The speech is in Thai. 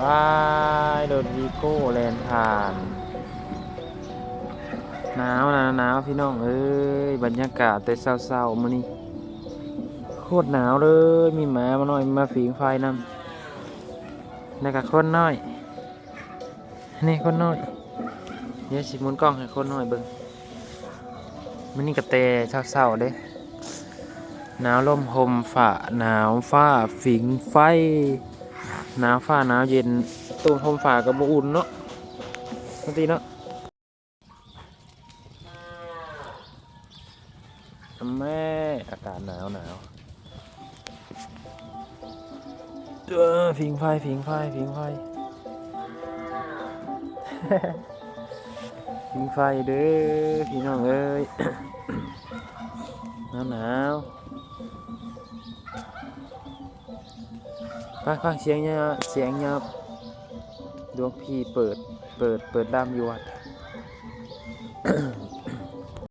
ว้ายโดนวีโก้แลนผ่านหนาวนะหนาวพี่น้องเอ้ยบรรยากาศแต่เศร้าๆมื้อนี้โคตรหนาวเลยมีหมามาหน่อยมาผิงไฟนำแล้วก็คนน้อยนี่คนน้อยเดี๋ยวสิหมุนกล้องให้คนน้อยเบิ่งมื้อนี้ก็แต่เศร้าๆเด้หนาวลมห่มฝ่าหนาวฟ้าฝิงไฟหนาวฟ้าหนาวเย็นตู้ห่มฝ่าก็บ่อุ่นเนาะปกติเนาะแม่อากาศหนาวผิงไฟผิงไฟผิงไฟ ผิงไฟเด้อพี่น้องเอ้ย หนาวฟังเสียงเนี่ยเสียงเนี่ยดวงพี่เปิดดามอยู่วัด ด